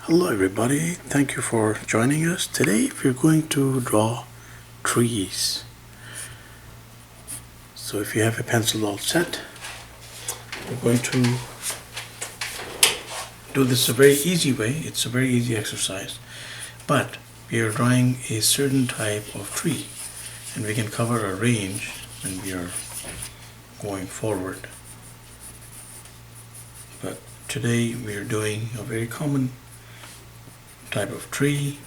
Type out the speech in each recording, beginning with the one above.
Hello everybody, thank you for joining us. Today we're going to draw trees. So if you have a pencil all set, we're going to do this a very easy way. It's a very easy exercise, but we are drawing a certain type of tree and we can cover a range when we are going forward. But today we are doing a very common type of tree.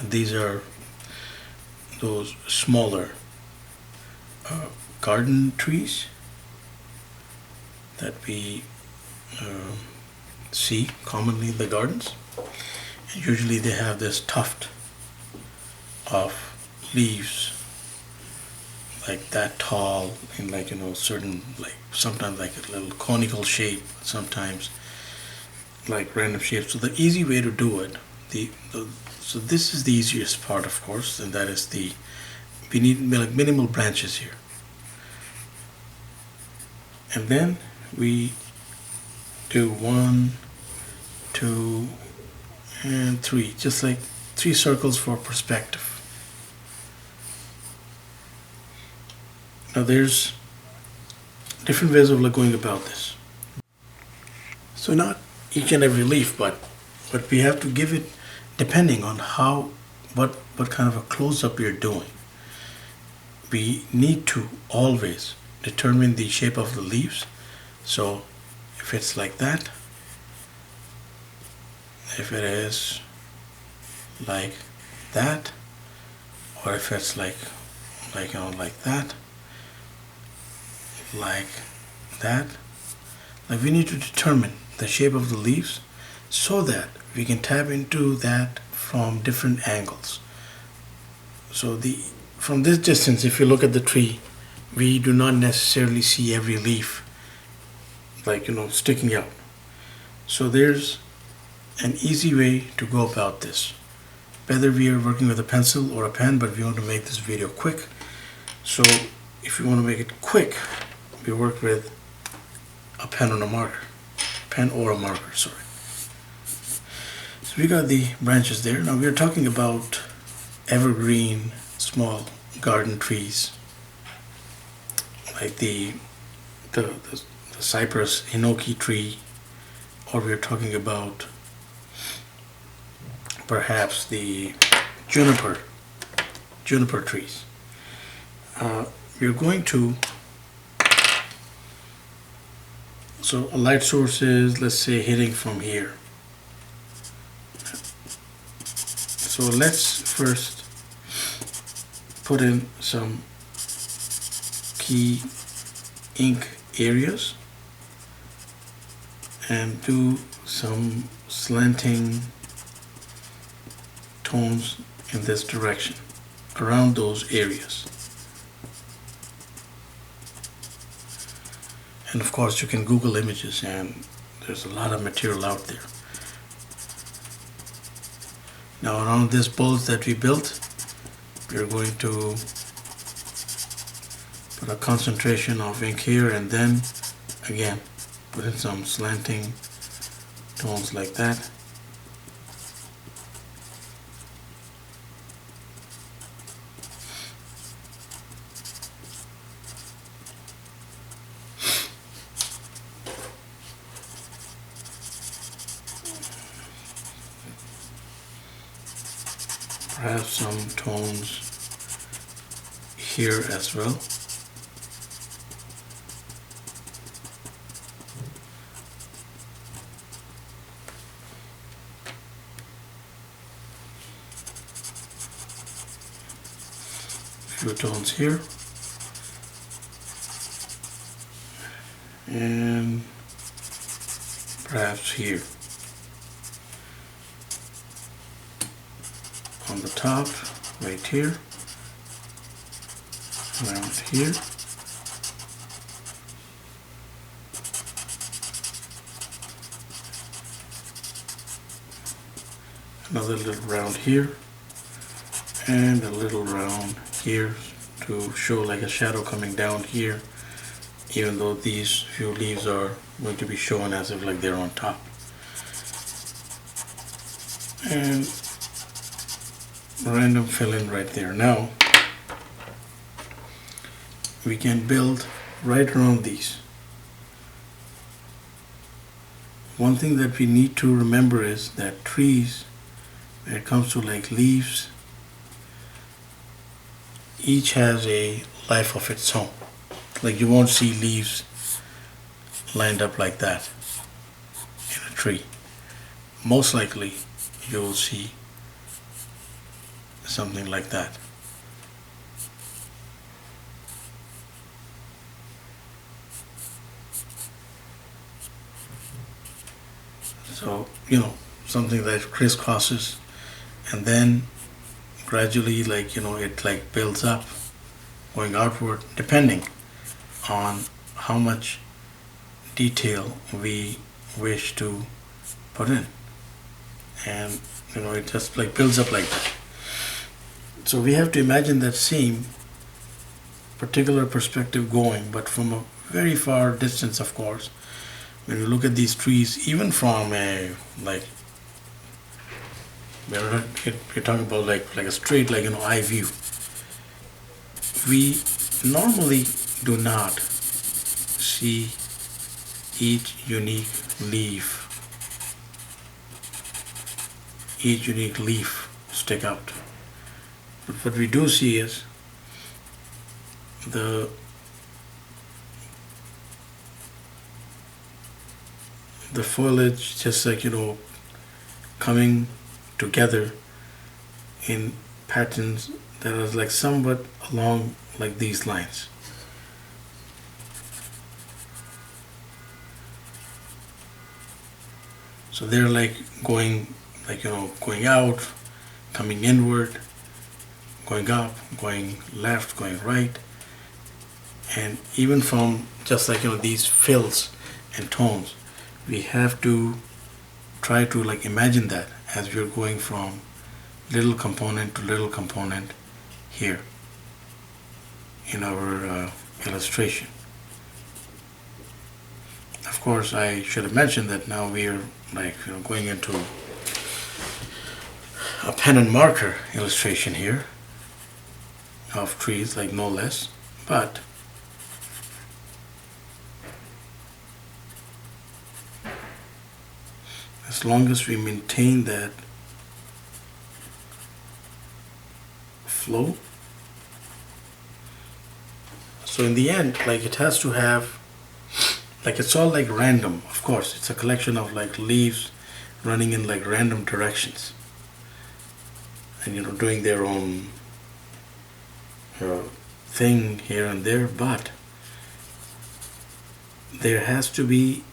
These are those smaller garden trees that we see commonly in the gardens. And usually they have this tuft of leaves like that tall in certain, like sometimes like a little conical shape, sometimes like random shapes. So the easy way to do it, so this is the easiest part, of course, and that is we need like minimal branches here, and then we do 1, 2, and 3, just like 3 circles for perspective. Now there's different ways of going about this. So not each and every leaf, but we have to give it depending on what kind of a close-up you're doing. We need to always determine the shape of the leaves. So if it's like that, if it is like that, or if it's like that, like that, we need to determine the shape of the leaves so that we can tap into that from different angles. So from this distance, if you look at the tree, we do not necessarily see every leaf sticking out. So there's an easy way to go about this, whether we are working with a pencil or a pen, but we want to make this video quick. So if you want to make it quick, we work with a pen or a marker. Sorry. So we got the branches there. Now we are talking about evergreen small garden trees, like the cypress hinoki tree, or we are talking about perhaps the juniper trees. We're going to, so a light source is, let's say, hitting from here. So let's first put in some key ink areas and do some slanting tones in this direction around those areas. And of course you can Google images, and there's a lot of material out there. Now around this bulge that we built, we're going to put a concentration of ink here, and then again put in some slanting tones like that. Perhaps some tones here as well. A few tones here. And perhaps here. On the top, right here, around here, another little round here, and a little round here to show like a shadow coming down here, even though these few leaves are going to be shown as if like they're on top. and random fill in right there. Now we can build right around these. One thing that we need to remember is that trees, when it comes to like leaves, each has a life of its own. Like you won't see leaves lined up like that in a tree. Most likely you'll see something like that. So, something that crisscrosses and then gradually it like builds up going outward depending on how much detail we wish to put in. And it just like builds up like that. So we have to imagine that same particular perspective going, but from a very far distance, of course. When you look at these trees, even from a like we're talking about like a straight eye view, we normally do not see each unique leaf stick out. But what we do see is the foliage just coming together in patterns that are like somewhat along like these lines. So they're like going going out, coming inward, going up, going left, going right. And even from just these fills and tones, we have to try to imagine that as we're going from little component to little component here in our illustration. Of course, I should have mentioned that now we are going into a pen and marker illustration here of trees, no less. But as long as we maintain that flow, so in the end, it has to have it's all random. Of course, it's a collection of leaves running in random directions and doing their own thing here and there, but there has to be,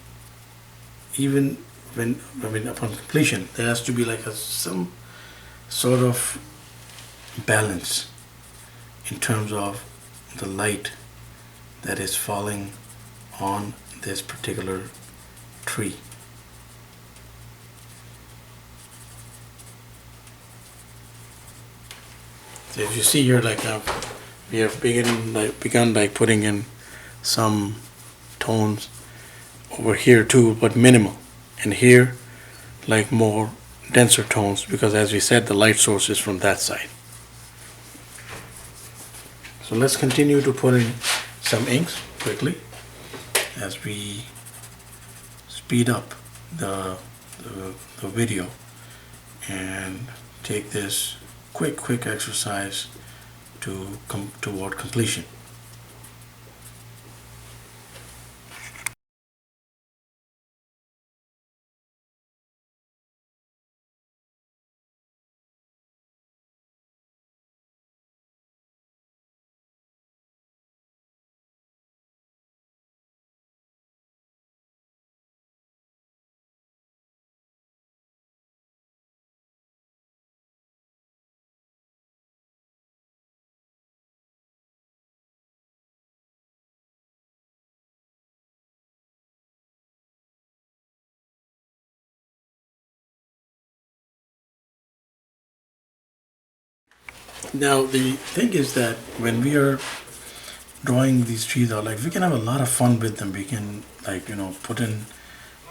even upon completion, there has to be some sort of balance in terms of the light that is falling on this particular tree. So if you see here, we have begun putting in some tones over here too, but minimal, and here more denser tones, because as we said, the light source is from that side. So let's continue to put in some inks quickly as we speed up the video and take this quick exercise to come toward completion. Now the thing is that when we are drawing these trees out, we can have a lot of fun with them. We can put in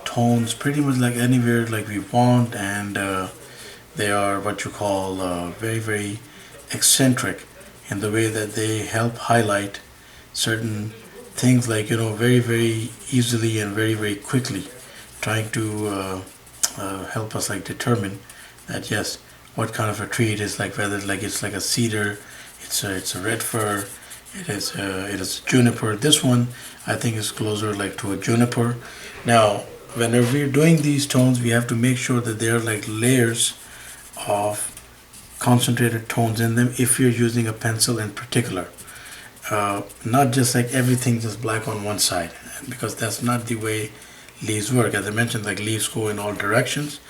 tones pretty much anywhere we want, and They are what you call very, very eccentric in the way that they help highlight certain things, like, very, very easily and very, very quickly, trying to help us like determine that yes, what kind of a tree it is, like whether like it's like a cedar, it's a red fir, it is juniper. This one I think is closer like to a juniper. Now, whenever we're doing these tones, we have to make sure that there are like layers of concentrated tones in them if you're using a pencil in particular. Not just like everything just black on one side, because that's not the way leaves work. As I mentioned, like leaves go in all directions,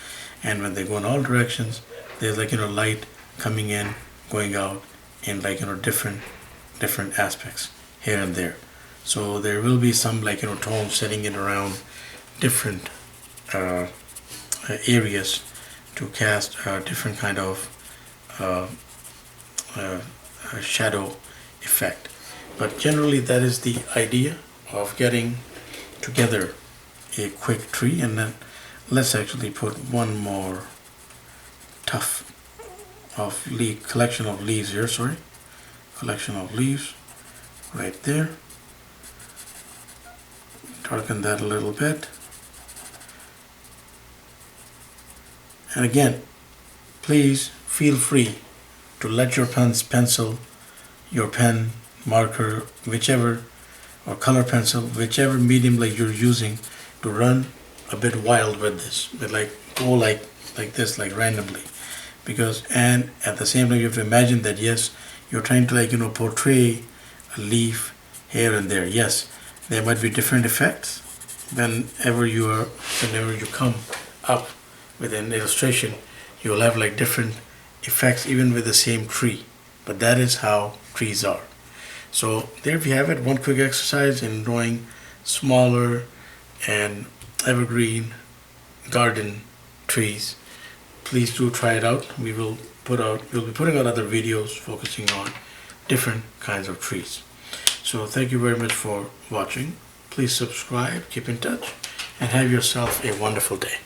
and when they go in all directions, there's like light coming in, going out in like different aspects here and there. So there will be some like tones setting in around different areas to cast different kind of shadow effect. But generally, that is the idea of getting together a quick tree. And then let's actually put one more tuft of collection of leaves here. Collection of leaves right there. Darken that a little bit. And again, please feel free to let your pencil, your pen, marker, whichever, or color pencil, whichever medium like you're using, to run a bit wild with this, but like go like this, like randomly, because, and at the same time you have to imagine that yes, you're trying to like portray a leaf here and there. Yes, there might be different effects whenever you come up with an illustration. You'll have like different effects even with the same tree, but that is how trees are. So there we have it, one quick exercise in drawing smaller and evergreen garden trees. Please do try it out. We'll be putting out other videos focusing on different kinds of trees. So thank you very much for watching. Please subscribe, keep in touch, and have yourself a wonderful day.